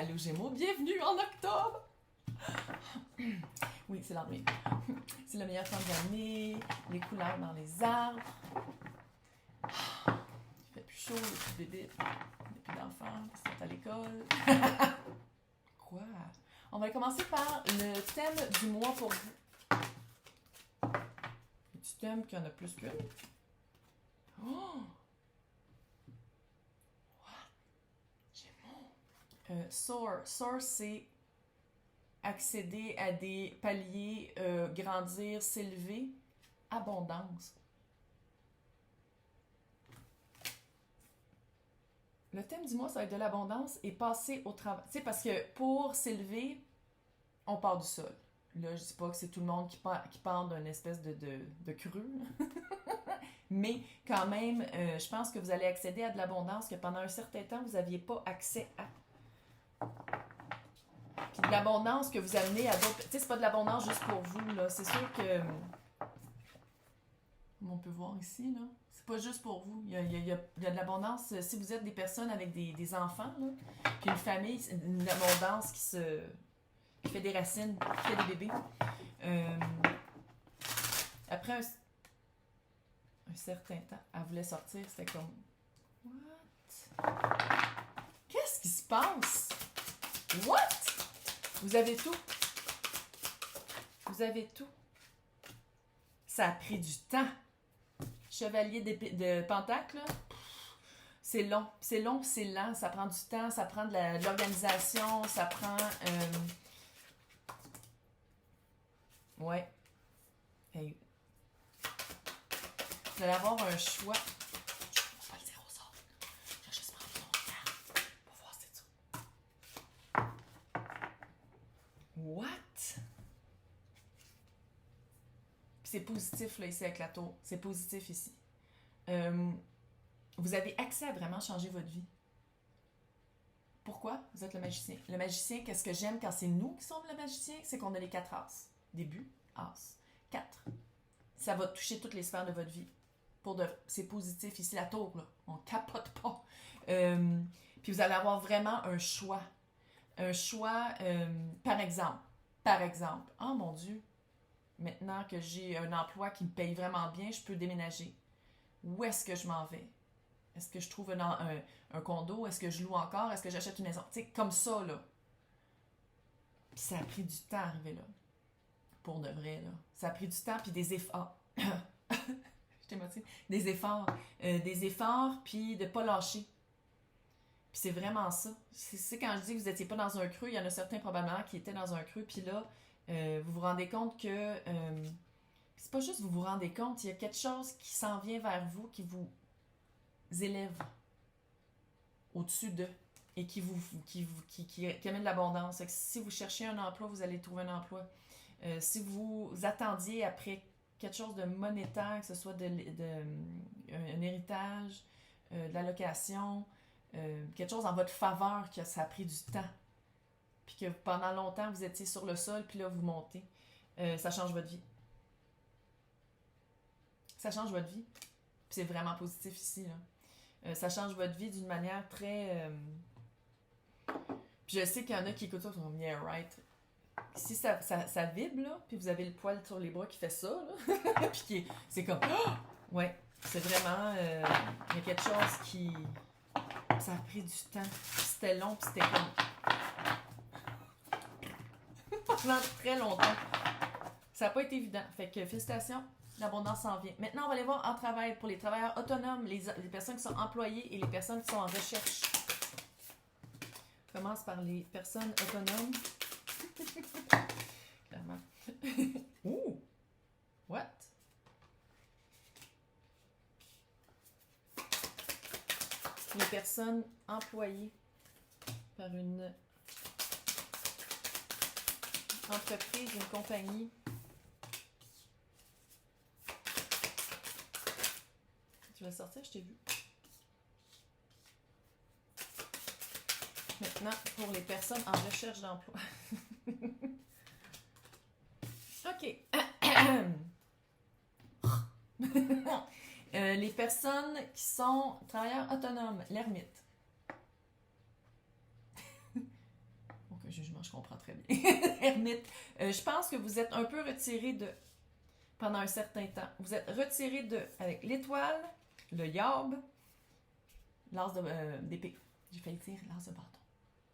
Allô Gémeaux, bienvenue en octobre! Oui, c'est l'année. C'est le meilleur temps de l'année, les couleurs dans les arbres. Il fait plus chaud, les petits bébés, il n'y a plus d'enfants qui sont à l'école. Quoi? On va commencer par le thème du mois pour vous. Tu thème qu'il y en a plus qu'une? Oh! Soar, c'est accéder à des paliers, grandir, s'élever. Abondance. Le thème du mois, ça va être de l'abondance et passer au travail. Tu sais, parce que pour s'élever, on part du sol. Là, je dis pas que c'est tout le monde qui part d'une espèce de creux. Mais quand même, je pense que vous allez accéder à de l'abondance que pendant un certain temps, vous n'aviez pas accès à. Puis de l'abondance que vous amenez à d'autres... Tu sais, c'est pas de l'abondance juste pour vous, là. C'est sûr que... Comme on peut voir ici, là. C'est pas juste pour vous. Il y a de l'abondance. Si vous êtes des personnes avec des enfants, là, puis une famille, une abondance qui fait des racines, qui fait des bébés. Après un certain temps, elle voulait sortir, c'était comme... What? Qu'est-ce qui se passe? What? Vous avez tout. Vous avez tout. Ça a pris du temps. Chevalier de Pentacle, là, c'est long. C'est long, c'est lent. Ça prend du temps, ça prend de l'organisation, ça prend... Ouais. Hey. Vous allez avoir un choix. Je ne vais pas le dire aux autres. Je vais juste prendre mon regard pour voir si c'est ça. What? C'est positif, là, ici, avec la tour. C'est positif, ici. Vous avez accès à vraiment changer votre vie. Pourquoi? Vous êtes le magicien. Le magicien, qu'est-ce que j'aime quand c'est nous qui sommes le magicien? C'est qu'on a les 4 as. Début, as. 4. Ça va toucher toutes les sphères de votre vie. C'est positif, ici, la tour, là. On capote pas. Puis vous allez avoir vraiment un choix. Un choix, par exemple, oh mon Dieu, maintenant que j'ai un emploi qui me paye vraiment bien, je peux déménager. Où est-ce que je m'en vais? Est-ce que je trouve un condo? Est-ce que je loue encore? Est-ce que j'achète une maison? Tu sais, comme ça, là. Puis ça a pris du temps à arriver là. Pour de vrai, là. Ça a pris du temps, puis des efforts. Je t'émotive. Des efforts. Des efforts, puis de pas lâcher. Puis c'est vraiment ça. C'est quand je dis que vous n'étiez pas dans un creux, il y en a certains probablement qui étaient dans un creux, puis là, vous vous rendez compte que... c'est pas juste vous vous rendez compte, il y a quelque chose qui s'en vient vers vous, qui vous élève au-dessus d'eux et qui amène de l'abondance. Que si vous cherchez un emploi, vous allez trouver un emploi. Si vous attendiez après quelque chose de monétaire, que ce soit un héritage, de la location, quelque chose en votre faveur, que ça a pris du temps, puis que pendant longtemps, vous étiez sur le sol, puis là, vous montez, ça change votre vie. Ça change votre vie. Puis c'est vraiment positif ici, là. Ça change votre vie d'une manière très... Puis je sais qu'il y en a qui écoutent ça, ils sont yeah, right. Si ça vibre, là, puis vous avez le poil sur les bras qui fait ça, là, puis c'est comme... Oh! Ouais, c'est vraiment... il y a quelque chose qui... Ça a pris du temps. C'était long, puis c'était comme... Pendant très longtemps. Ça n'a pas été évident. Fait que félicitations. L'abondance s'en vient. Maintenant, on va aller voir en travail pour les travailleurs autonomes, les personnes qui sont employées et les personnes qui sont en recherche. On commence par les personnes autonomes. Clairement. Ouh! What? Les personnes employées par une entreprise, une compagnie. Tu vas sortir, je t'ai vu. Maintenant, pour les personnes en recherche d'emploi. OK. Les personnes qui sont travailleurs autonomes, l'ermite. comprends très bien. Ermite, je pense que vous êtes un peu retiré de... pendant un certain temps. Vous êtes retiré de... avec l'étoile, le Yob, l'as d'épée. J'ai failli dire l'as de bâton.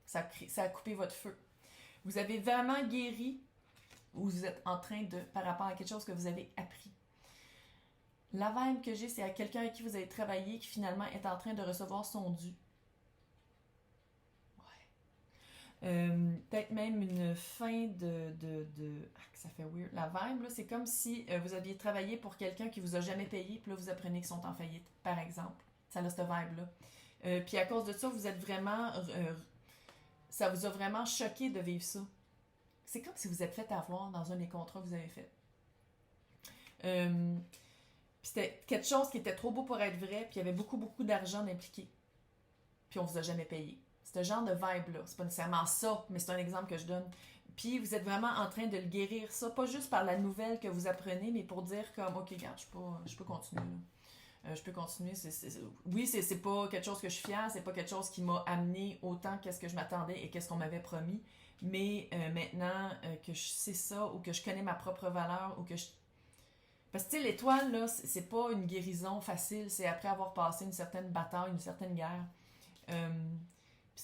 Ça a coupé votre feu. Vous avez vraiment guéri ou vous êtes en train de... par rapport à quelque chose que vous avez appris. La vibe que j'ai, c'est à quelqu'un avec qui vous avez travaillé qui finalement est en train de recevoir son dû. Peut-être même une fin ça fait weird. La vibe, là, c'est comme si vous aviez travaillé pour quelqu'un qui vous a jamais payé, puis là, vous apprenez qu'ils sont en faillite, par exemple. Ça a cette vibe-là. Puis à cause de ça, vous êtes vraiment... ça vous a vraiment choqué de vivre ça. C'est comme si vous êtes fait avoir dans un des contrats que vous avez fait. Puis c'était quelque chose qui était trop beau pour être vrai, puis il y avait beaucoup, beaucoup d'argent impliqué. Puis on vous a jamais payé. C'est un genre de vibe-là. C'est pas nécessairement ça, mais c'est un exemple que je donne. Puis vous êtes vraiment en train de le guérir, ça. Pas juste par la nouvelle que vous apprenez, mais pour dire comme, OK, regarde, je peux continuer, là. Je peux continuer. Oui, c'est pas quelque chose que je suis fière, c'est pas quelque chose qui m'a amené autant qu'est-ce que je m'attendais et qu'est-ce qu'on m'avait promis. Mais maintenant que je sais ça, ou que je connais ma propre valeur, ou que je... Parce que, tu sais, l'étoile, là, c'est pas une guérison facile. C'est après avoir passé une certaine bataille, une certaine guerre. Puis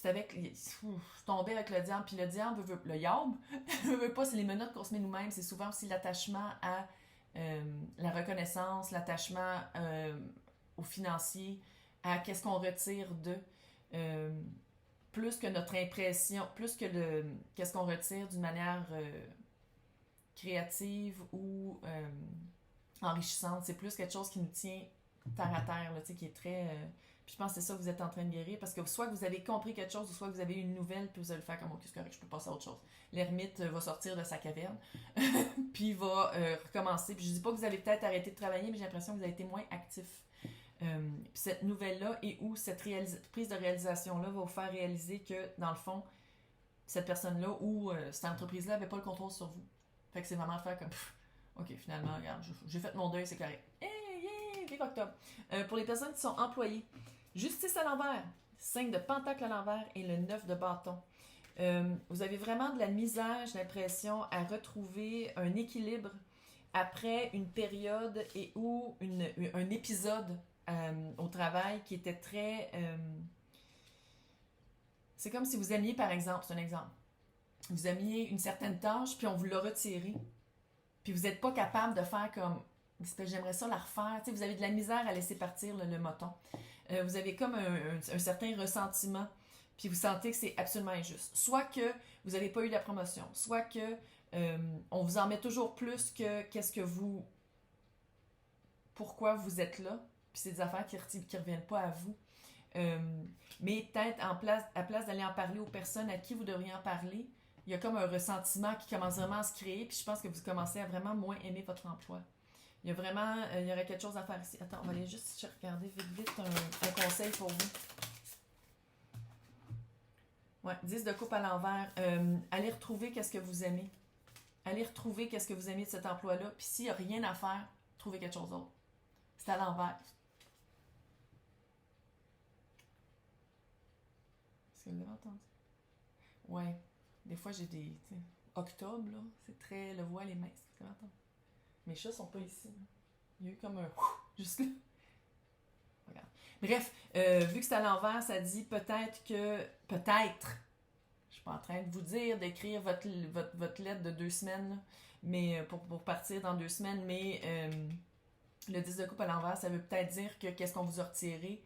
c'est avec... je tombais avec le diable, puis le diable veut... Le Yob veut pas, c'est les menottes qu'on se met nous-mêmes. C'est souvent aussi l'attachement à la reconnaissance, l'attachement au financier, à qu'est-ce qu'on retire de... plus que notre impression, plus que qu'est-ce qu'on retire d'une manière créative ou enrichissante. C'est plus quelque chose qui nous tient terre à terre, là, qui est très... Puis je pense que c'est ça que vous êtes en train de guérir, parce que soit que vous avez compris quelque chose, ou soit que vous avez eu une nouvelle, puis vous allez le faire comme « Ok, c'est correct, je peux passer à autre chose ». L'ermite va sortir de sa caverne, puis va recommencer. Puis je dis pas que vous avez peut-être arrêté de travailler, mais j'ai l'impression que vous avez été moins actif. Puis cette nouvelle-là, et où cette prise de réalisation-là va vous faire réaliser que, dans le fond, cette personne-là ou cette entreprise-là n'avait pas le contrôle sur vous. Fait que c'est vraiment faire comme « Ok, finalement, regarde, j'ai fait mon deuil, c'est correct. » Vive octobre. Pour les personnes qui sont employées, justice à l'envers, 5 de pentacle à l'envers et le 9 de bâton. Vous avez vraiment de la misère, j'ai l'impression, à retrouver un équilibre après une période et ou un épisode au travail qui était très... c'est comme si vous aimiez, par exemple, c'est un exemple, vous aimiez une certaine tâche, puis on vous l'a retirée, puis vous n'êtes pas capable de faire comme... J'aimerais ça la refaire. T'sais, vous avez de la misère à laisser partir le moton. Vous avez comme un certain ressentiment, puis vous sentez que c'est absolument injuste. Soit que vous n'avez pas eu la promotion, soit que on vous en met toujours plus que qu'est-ce que vous... Pourquoi vous êtes là, puis c'est des affaires qui ne reviennent pas à vous. Mais peut-être à place d'aller en parler aux personnes à qui vous devriez en parler, il y a comme un ressentiment qui commence vraiment à se créer, puis je pense que vous commencez à vraiment moins aimer votre emploi. Il y a vraiment, il y aurait quelque chose à faire ici. Attends, on va aller juste regarder vite un conseil pour vous. Ouais, 10 de coupe à l'envers. Allez retrouver qu'est-ce que vous aimez. Allez retrouver qu'est-ce que vous aimez de cet emploi-là. Puis s'il n'y a rien à faire, trouvez quelque chose d'autre. C'est à l'envers. Est-ce que vous l'avez entendu? Ouais. Des fois, j'ai des... Octobre, là, c'est très... Le voile est mince. Vous l'avez entendu? Mes chats sont pas ici. Il y a eu comme un juste là. Regarde. Bref, vu que c'est à l'envers, ça dit peut-être que... Peut-être. Je suis pas en train de vous dire d'écrire votre lettre de 2 semaines, là, mais pour partir dans 2 semaines, mais le 10 de coupe à l'envers, ça veut peut-être dire que qu'est-ce qu'on vous a retiré,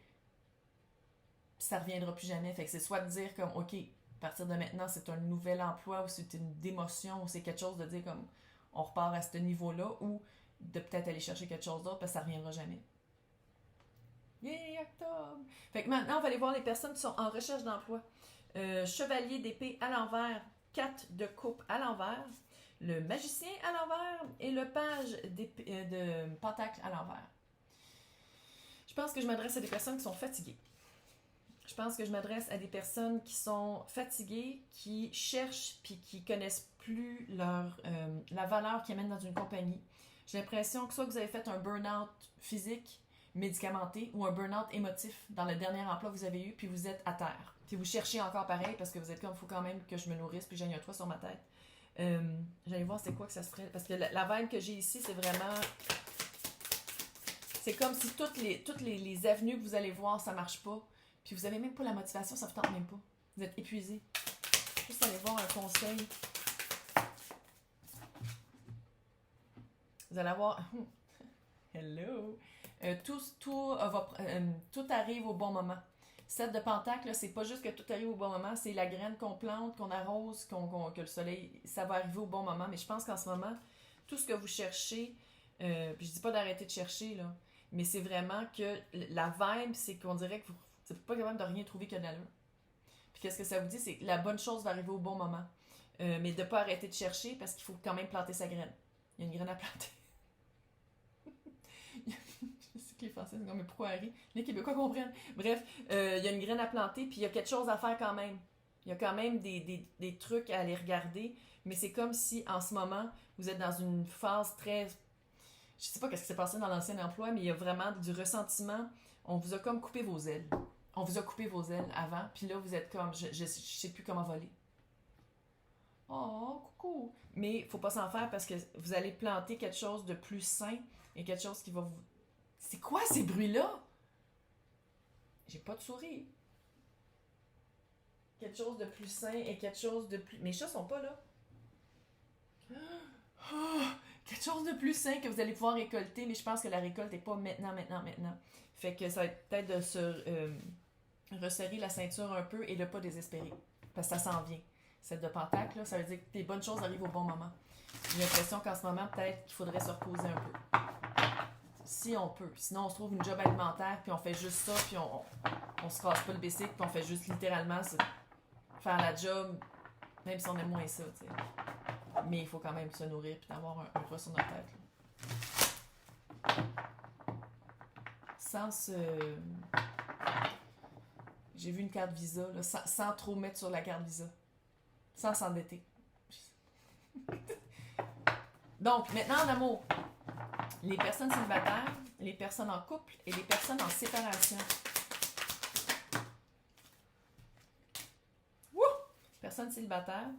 puis ça reviendra plus jamais. Fait que c'est soit de dire comme, OK, à partir de maintenant, c'est un nouvel emploi, ou c'est une démotion, ou c'est quelque chose de dire comme... On repart à ce niveau-là, ou de peut-être aller chercher quelque chose d'autre parce que ça ne reviendra jamais. Yeah, octobre! Fait que maintenant, on va aller voir les personnes qui sont en recherche d'emploi. Chevalier d'épée à l'envers, 4 de coupe à l'envers, le magicien à l'envers et le page de pentacle à l'envers. Je pense que je m'adresse à des personnes qui sont fatiguées. Je pense que je m'adresse à des personnes qui sont fatiguées, qui cherchent puis qui connaissent plus la valeur qu'ils amènent dans une compagnie. J'ai l'impression que soit que vous avez fait un burn-out physique, médicamenté ou un burn-out émotif dans le dernier emploi que vous avez eu, puis vous êtes à terre. Puis vous cherchez encore pareil parce que vous êtes comme, il faut quand même que je me nourrisse, puis j'ai un toit sur ma tête. J'allais voir c'est quoi que ça se ferait. Parce que la vibe que j'ai ici, c'est vraiment... C'est comme si toutes les avenues que vous allez voir, ça marche pas. Puis vous avez même pas la motivation, ça vous tente même pas. Vous êtes épuisé. Juste aller voir un conseil. Vous allez avoir... Hello! Tout arrive au bon moment. 7 de Pentacle, là, c'est pas juste que tout arrive au bon moment, c'est la graine qu'on plante, qu'on arrose, que le soleil, ça va arriver au bon moment. Mais je pense qu'en ce moment, tout ce que vous cherchez, puis je dis pas d'arrêter de chercher, là, mais c'est vraiment que la vibe, c'est qu'on dirait que vous n'êtes pas capable de rien trouver que de l'allure. Puis qu'est-ce que ça vous dit? C'est que la bonne chose va arriver au bon moment. Mais de ne pas arrêter de chercher parce qu'il faut quand même planter sa graine. Il y a une graine à planter. Je sais que les Français sont comme, mais pourquoi Harry? Les Québécois comprennent. Bref, il y a une graine à planter, puis il y a quelque chose à faire quand même. Il y a quand même des trucs à aller regarder, mais c'est comme si en ce moment, vous êtes dans une phase très... Je sais pas ce qui s'est passé dans l'ancien emploi, mais il y a vraiment du ressentiment. On vous a comme coupé vos ailes. On vous a coupé vos ailes avant, puis là, vous êtes comme, je sais plus comment voler. Oh, coucou! Mais il faut pas s'en faire parce que vous allez planter quelque chose de plus sain et quelque chose qui va vous... C'est quoi ces bruits-là? J'ai pas de souris. Quelque chose de plus sain et quelque chose de plus... Mes chats sont pas là. Oh, quelque chose de plus sain que vous allez pouvoir récolter, mais je pense que la récolte n'est pas maintenant. Fait que ça va être peut-être de se resserrer la ceinture un peu et de pas désespérer. Parce que ça s'en vient. Celle de Pentacle, là, ça veut dire que tes bonnes choses arrivent au bon moment. J'ai l'impression qu'en ce moment, peut-être qu'il faudrait se reposer un peu. Si on peut. Sinon, on se trouve une job alimentaire, puis on fait juste ça, puis on se casse pas le basic, puis on fait juste littéralement faire la job, même si on aime moins ça, tu sais. Mais il faut quand même se nourrir, puis d'avoir un toit sur notre tête. Là. Sans se... J'ai vu une carte Visa, là, sans trop mettre sur la carte Visa. Sans s'endetter. Donc, maintenant en amour. Les personnes célibataires, les personnes en couple et les personnes en séparation. Wouh! Personnes célibataires.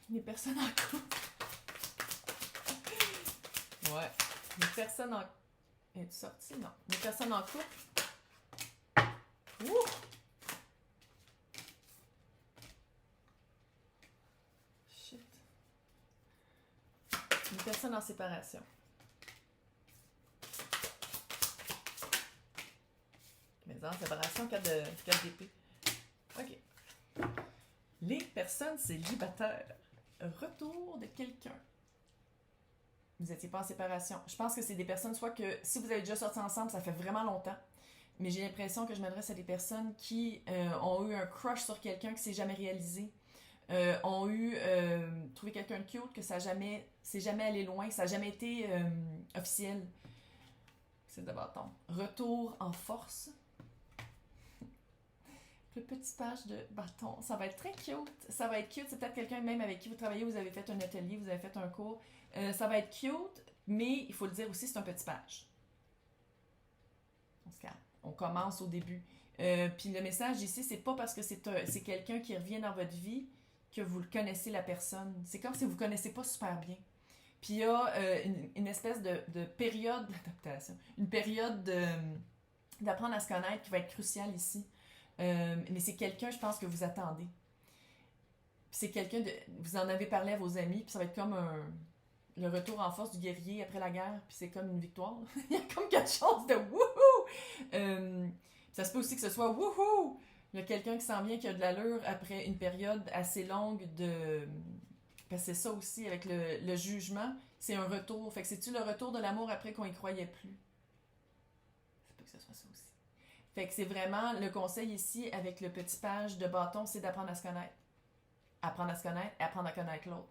Les personnes en couple. Ouais. Les personnes en... Es-tu sortie? Non. Les personnes en couple. Ouh! Shit. Une personne en séparation. Mais en séparation, 4 d'épée. OK. Les personnes célibataires. Retour de quelqu'un. Vous n'étiez pas en séparation. Je pense que c'est des personnes, soit que si vous avez déjà sorti ensemble, ça fait vraiment longtemps, mais j'ai l'impression que je m'adresse à des personnes qui ont eu un crush sur quelqu'un qui s'est jamais réalisé, ont eu trouvé quelqu'un de cute, que ça c'est jamais allé loin, ça n'a jamais été officiel. C'est de bâton. Retour en force. Le petit page de bâton. Ça va être très cute. Ça va être cute. C'est peut-être quelqu'un même avec qui vous travaillez, vous avez fait un atelier, vous avez fait un cours. Ça va être cute, mais il faut le dire aussi, c'est un petit page. On se calme. On commence au début. Puis le message ici, c'est pas parce que c'est quelqu'un qui revient dans votre vie que vous le connaissez, la personne. C'est comme si vous ne connaissez pas super bien. Puis il y a une espèce de période d'adaptation. Une période d'apprendre à se connaître qui va être cruciale ici. Mais c'est quelqu'un, je pense, que vous attendez. Puis c'est quelqu'un de... Vous en avez parlé à vos amis, puis ça va être comme le retour en force du guerrier après la guerre, puis c'est comme une victoire. Il y a comme quelque chose de wouhou! Ça se peut aussi que ce soit wouhou! Il y a quelqu'un qui s'en vient, qui a de l'allure après une période assez longue de... Parce que c'est ça aussi, avec le jugement, c'est un retour. Fait que c'est-tu le retour de l'amour après qu'on y croyait plus? Ça peut que ce soit ça aussi. Fait que c'est vraiment le conseil ici avec le petit page de bâton, c'est d'apprendre à se connaître. Apprendre à se connaître et apprendre à connaître l'autre.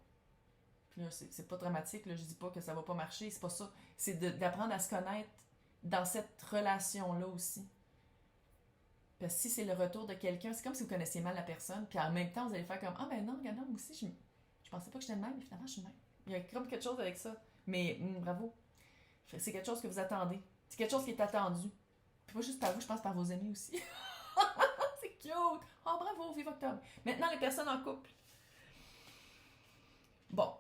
Puis là, c'est pas dramatique, là, je dis pas que ça va pas marcher, c'est pas ça. C'est d'apprendre à se connaître dans cette relation-là aussi. Parce que si c'est le retour de quelqu'un, c'est comme si vous connaissiez mal la personne, puis en même temps, vous allez faire comme, ah ben non, regarde, moi aussi, je pensais pas que j'étais de même, mais finalement, je suis de même. Il y a comme quelque chose avec ça. Mais bravo. C'est quelque chose que vous attendez. C'est quelque chose qui est attendu. Puis pas juste par vous, je pense par vos amis aussi. C'est cute! Oh, bravo, vive octobre. Maintenant, les personnes en couple. Bon.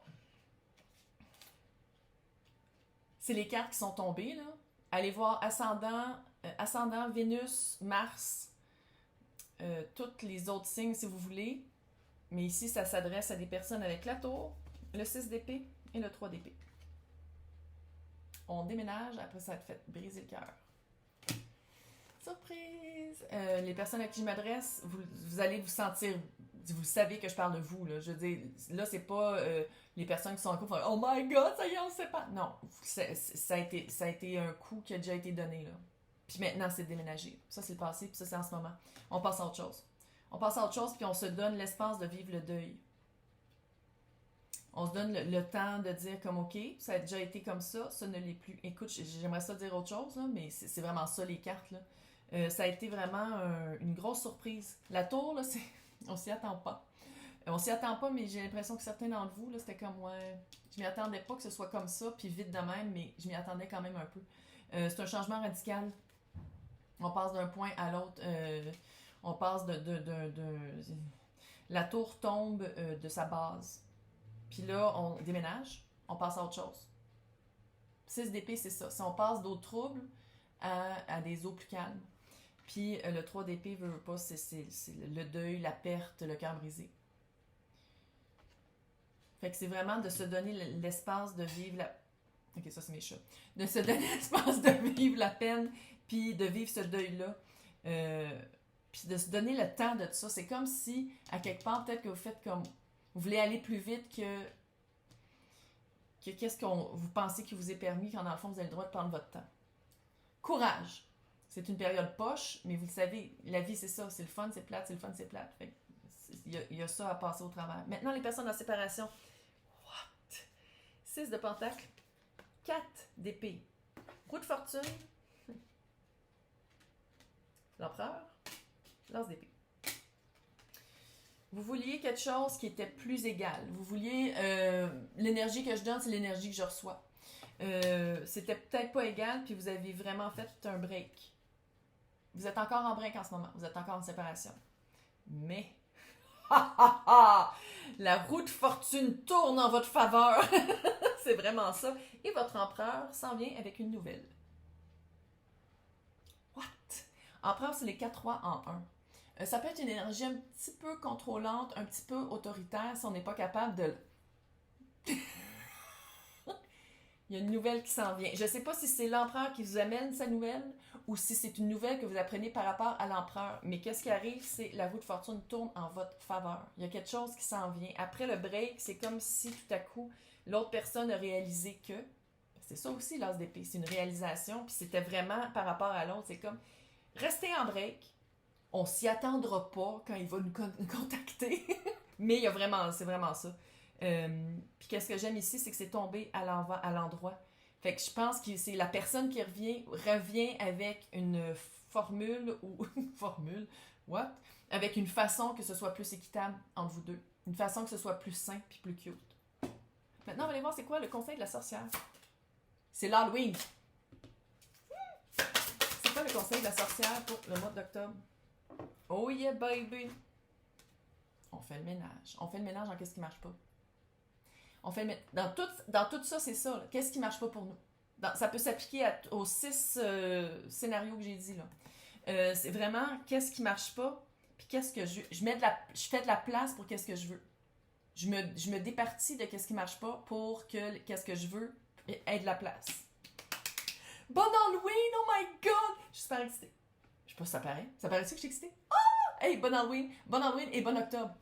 C'est les cartes qui sont tombées, là. Allez voir ascendant Vénus, Mars, tous les autres signes si vous voulez. Mais ici, ça s'adresse à des personnes avec la tour, le 6 d'épée et le 3 d'épée. On déménage, après ça va te fait briser le cœur. Surprise! Les personnes à qui je m'adresse, vous allez vous sentir... Vous savez que je parle de vous, là. Je veux dire, là, c'est pas les personnes qui sont en couple, oh my god, ça y est, on sait pas. Non, ça a été un coup qui a déjà été donné, là. Puis maintenant, c'est de déménager. Ça, c'est le passé, puis ça, c'est en ce moment. On passe à autre chose. On passe à autre chose, puis on se donne l'espace de vivre le deuil. On se donne le temps de dire comme, OK, ça a déjà été comme ça ne l'est plus. Écoute, j'aimerais ça dire autre chose, là, mais c'est vraiment ça, les cartes, là. Ça a été vraiment une grosse surprise. La tour, là, c'est... On s'y attend pas. On s'y attend pas, mais j'ai l'impression que certains d'entre vous, là, c'était comme, ouais, je m'y attendais pas que ce soit comme ça, puis vite de même, mais je m'y attendais quand même un peu. C'est un changement radical. On passe d'un point à l'autre. On passe la tour tombe de sa base. Puis là, on déménage, on passe à autre chose. 6 d'épée, c'est ça. Si on passe d'eau trouble à des eaux plus calmes. Puis le 3 d'épée, veut pas, c'est le deuil, la perte, le cœur brisé. Fait que c'est vraiment de se donner l'espace de vivre la... Ok, ça c'est mes chats. De se donner l'espace de vivre la peine, puis de vivre ce deuil-là. Puis de se donner le temps de tout ça. C'est comme si, à quelque part, peut-être que vous faites comme... Vous voulez aller plus vite que qu'est-ce que vous pensez qui vous est permis, quand dans le fond, vous avez le droit de prendre votre temps. Courage! C'est une période poche, mais vous le savez, la vie, c'est ça. C'est le fun, c'est plate, c'est le fun, c'est plate. Fait il y a ça à passer au travers. Maintenant, les personnes en séparation. What? 6 de pentacle, 4 d'épée, roue de fortune, l'empereur, lance d'épée. Vous vouliez quelque chose qui était plus égal. Vous vouliez... l'énergie que je donne, c'est l'énergie que je reçois. C'était peut-être pas égal, puis vous avez vraiment fait un break. Vous êtes encore en break en ce moment. Vous êtes encore en séparation. Mais... la roue de fortune tourne en votre faveur. C'est vraiment ça. Et votre empereur s'en vient avec une nouvelle. What? Empereur, c'est les 4 rois en 1. Ça peut être une énergie un petit peu contrôlante, un petit peu autoritaire si on n'est pas capable de... Il y a une nouvelle qui s'en vient. Je ne sais pas si c'est l'empereur qui vous amène sa nouvelle ou si c'est une nouvelle que vous apprenez par rapport à l'empereur. Mais qu'est-ce qui arrive, c'est la roue de fortune tourne en votre faveur. Il y a quelque chose qui s'en vient. Après le break, c'est comme si tout à coup, l'autre personne a réalisé que... C'est ça aussi, l'as d'épée. C'est une réalisation. Puis c'était vraiment par rapport à l'autre. C'est comme, restez en break. On s'y attendra pas quand il va nous contacter. Mais il y a vraiment, c'est vraiment ça. Puis qu'est-ce que j'aime ici, c'est que c'est tombé à l'endroit. Fait que je pense que c'est la personne qui revient avec une formule ou... formule? What? Avec une façon que ce soit plus équitable entre vous deux. Une façon que ce soit plus sain puis plus cute. Maintenant, on va aller voir c'est quoi le conseil de la sorcière. C'est l'Halloween. C'est quoi le conseil de la sorcière pour le mois d'octobre? Oh yeah, baby! On fait le ménage. On fait le ménage dans qu'est-ce qui marche pas. On fait le dans tout ça, c'est ça. Là. Qu'est-ce qui marche pas pour nous? Ça peut s'appliquer aux 6 scénarios que j'ai dit. Là. C'est vraiment qu'est-ce qui marche pas, puis qu'est-ce que je fais de la place pour qu'est-ce que je veux. Je me départis de qu'est-ce qui marche pas pour que qu'est-ce que je veux ait de la place. Bon Halloween! Oh my God! Je suis super excitée. Je sais pas si ça paraît. Ça paraît-tu que je suis excitée? Ah! Hey, bon Halloween et bon octobre.